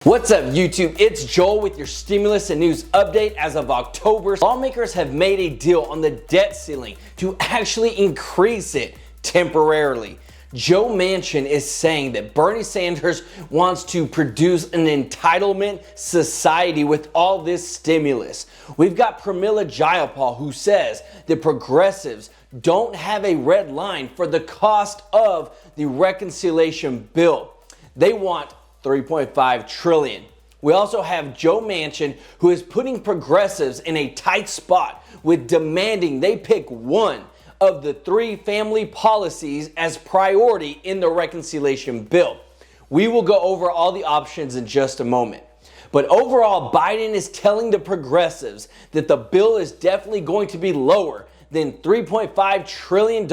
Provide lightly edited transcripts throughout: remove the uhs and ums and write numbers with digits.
What's up, YouTube? It's Joel with your stimulus and news update. As of October, lawmakers have made a deal on the debt ceiling to actually increase it temporarily. Joe Manchin is saying that Bernie Sanders wants to produce an entitlement society with all this stimulus. We've got Pramila Jayapal, who says that progressives don't have a red line for the cost of the reconciliation bill. They want $3.5 trillion. We also have Joe Manchin, who is putting progressives in a tight spot with demanding they pick one of the three family policies as priority in the reconciliation bill. We will go over all the options in just a moment. But overall, Biden is telling the progressives that the bill is definitely going to be lower than $3.5 trillion.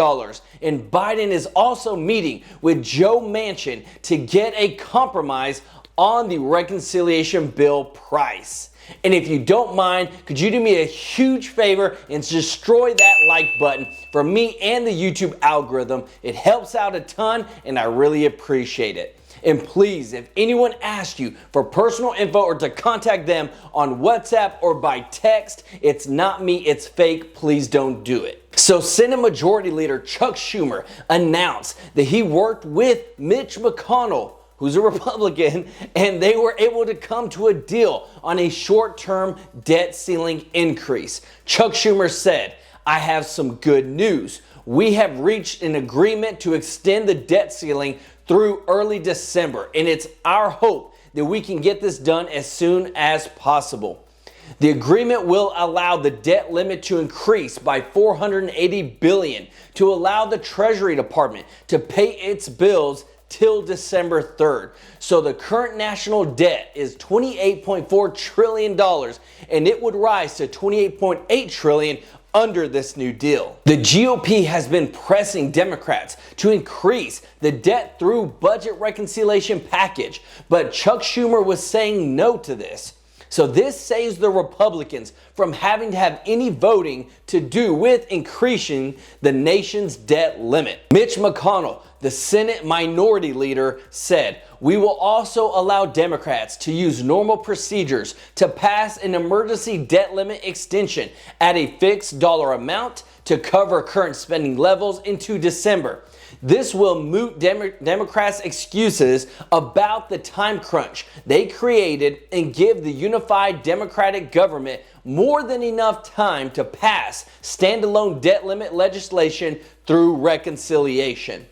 And Biden is also meeting with Joe Manchin to get a compromise on the reconciliation bill price. And if you don't mind, could you do me a huge favor and destroy that like button for me and the YouTube algorithm? It helps out a ton and I really appreciate it. And please, if anyone asks you for personal info or to contact them on WhatsApp or by text, it's not me, it's fake. Please don't do it. So Senate Majority Leader Chuck Schumer announced that he worked with Mitch McConnell, who's a Republican, and they were able to come to a deal on a short-term debt ceiling increase. Chuck Schumer said, "I have some good news. We have reached an agreement to extend the debt ceiling through early December, and it's our hope that we can get this done as soon as possible. The agreement will allow the debt limit to increase by $480 billion to allow the Treasury Department to pay its bills till December 3rd. So the current national debt is $28.4 trillion, and it would rise to $28.8 trillion under this new deal." The GOP has been pressing Democrats to increase the debt through budget reconciliation package, but Chuck Schumer was saying no to this. So this saves the Republicans from having to have any voting to do with increasing the nation's debt limit. Mitch McConnell, the Senate Minority Leader, said, "We will also allow Democrats to use normal procedures to pass an emergency debt limit extension at a fixed dollar amount to cover current spending levels into December. This will moot Democrats' excuses about the time crunch they created and give the unified Democratic government more than enough time to pass standalone debt limit legislation through reconciliation."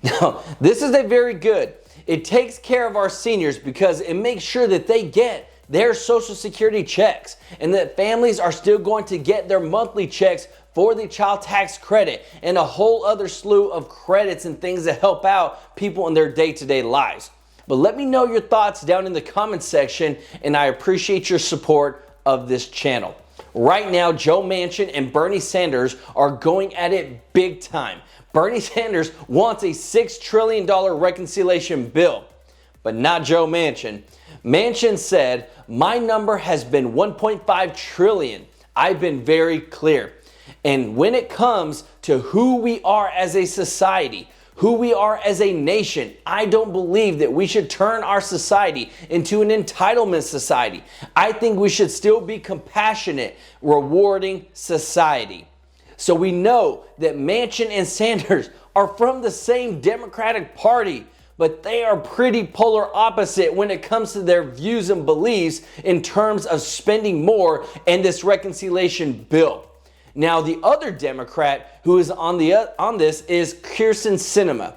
Now, this is a very good. It takes care of our seniors because it makes sure that they get their Social Security checks and that families are still going to get their monthly checks for the child tax credit and a whole other slew of credits and things that help out people in their day-to-day lives. But let me know your thoughts down in the comments section, and I appreciate your support of this channel. Right now, Joe Manchin and Bernie Sanders are going at it big time. Bernie Sanders wants a $6 trillion reconciliation bill, but not Joe Manchin. Manchin said, "My number has been $1.5 trillion. I've been very clear. And when it comes to who we are as a society, who we are as a nation, I don't believe that we should turn our society into an entitlement society. I think we should still be compassionate, rewarding society." So we know that Manchin and Sanders are from the same Democratic Party, but they are pretty polar opposite when it comes to their views and beliefs in terms of spending more in this reconciliation bill. Now, the other Democrat who is on this is Kyrsten Sinema.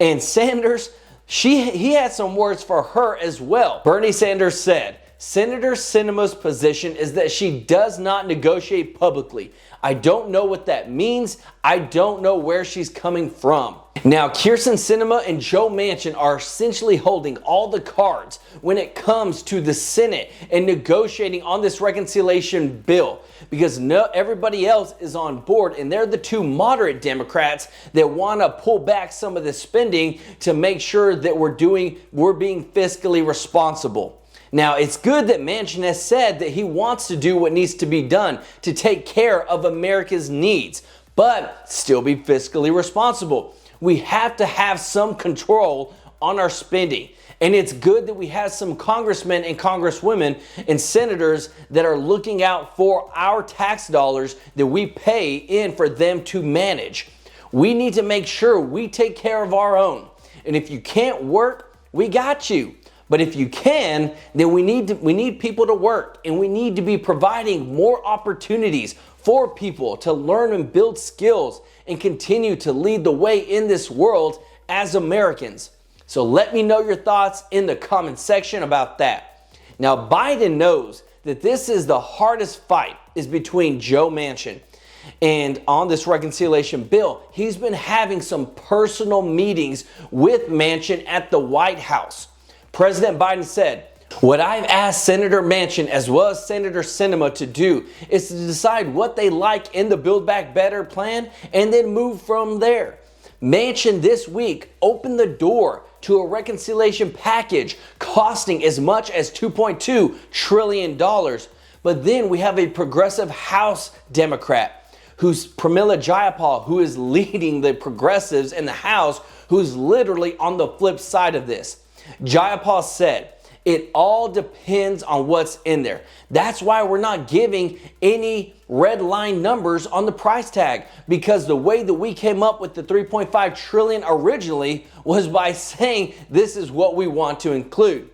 And Sanders, he had some words for her as well. Bernie Sanders said, "Senator Sinema's position is that she does not negotiate publicly. I don't know what that means. I don't know where she's coming from." Now, Kyrsten Sinema and Joe Manchin are essentially holding all the cards when it comes to the Senate and negotiating on this reconciliation bill, because everybody else is on board, and they're the two moderate Democrats that want to pull back some of the spending to make sure that we're being fiscally responsible. Now, it's good that Manchin has said that he wants to do what needs to be done to take care of America's needs, but still be fiscally responsible. We have to have some control on our spending. And it's good that we have some congressmen and congresswomen and senators that are looking out for our tax dollars that we pay in for them to manage. We need to make sure we take care of our own. And if you can't work, we got you. But if you can, then we need people to work, and we need to be providing more opportunities for people to learn and build skills and continue to lead the way in this world as Americans. So let me know your thoughts in the comment section about that. Now, Biden knows that this is the hardest fight is between Joe Manchin. And on this reconciliation bill, he's been having some personal meetings with Manchin at the White House. President Biden said, "What I've asked Senator Manchin as well as Senator Sinema to do is to decide what they like in the Build Back Better plan and then move from there." Manchin this week opened the door to a reconciliation package costing as much as $2.2 trillion. But then we have a progressive House Democrat who's Pramila Jayapal, who is leading the progressives in the House, who's literally on the flip side of this. Jayapal said, "It all depends on what's in there." That's why we're not giving any red line numbers on the price tag, because the way that we came up with the 3.5 trillion originally was by saying this is what we want to include.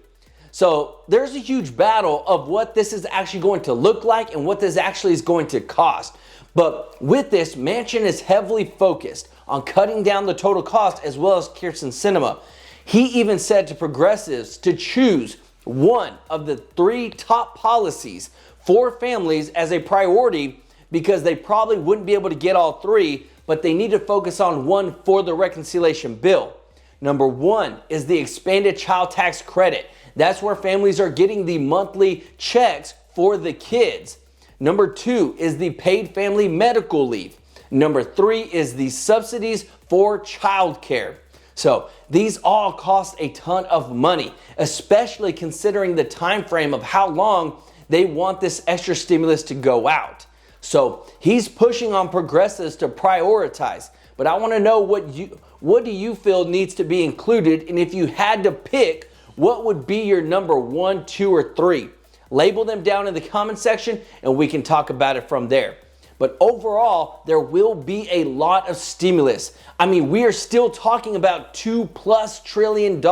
So there's a huge battle of what this is actually going to look like and what this actually is going to cost. But with this, Manchin is heavily focused on cutting down the total cost, as well as Kyrsten Sinema. He even said to progressives to choose one of the 3 top policies for families as a priority, because they probably wouldn't be able to get all 3, but they need to focus on one for the reconciliation bill. Number 1 is the expanded child tax credit. That's where families are getting the monthly checks for the kids. Number 2 is the paid family medical leave. Number 3 is the subsidies for childcare. So these all cost a ton of money, especially considering the time frame of how long they want this extra stimulus to go out. So he's pushing on progressives to prioritize. But I want to know what do you feel needs to be included, and if you had to pick, what would be your number 1, 2, or 3? Label them down in the comment section and we can talk about it from there. But overall, there will be a lot of stimulus. I mean, we are still talking about $2+ trillion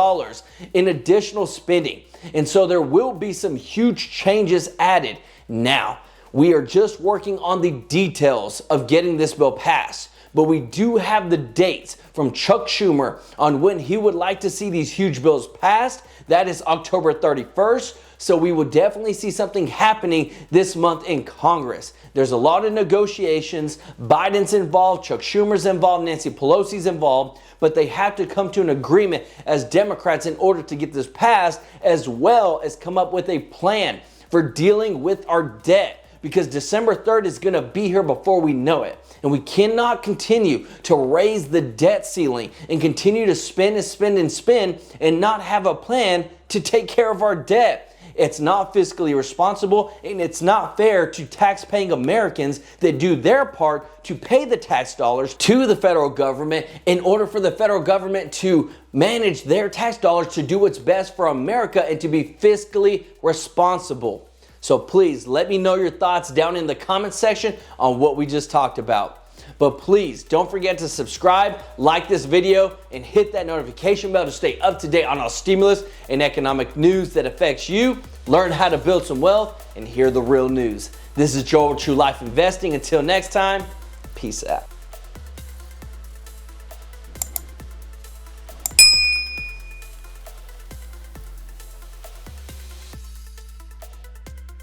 in additional spending. And so there will be some huge changes added. Now, we are just working on the details of getting this bill passed. But we do have the dates from Chuck Schumer on when he would like to see these huge bills passed. That is October 31st. So we will definitely see something happening this month in Congress. There's a lot of negotiations. Biden's involved, Chuck Schumer's involved, Nancy Pelosi's involved, but they have to come to an agreement as Democrats in order to get this passed, as well as come up with a plan for dealing with our debt, because December 3rd is going to be here before we know it. And we cannot continue to raise the debt ceiling and continue to spend and spend and spend and not have a plan to take care of our debt. It's not fiscally responsible, and it's not fair to tax-paying Americans that do their part to pay the tax dollars to the federal government in order for the federal government to manage their tax dollars to do what's best for America and to be fiscally responsible. So please let me know your thoughts down in the comment section on what we just talked about. But please don't forget to subscribe, like this video, and hit that notification bell to stay up to date on all stimulus and economic news that affects you. Learn how to build some wealth and hear the real news. This is Joel with True Life Investing. Until next time, peace out.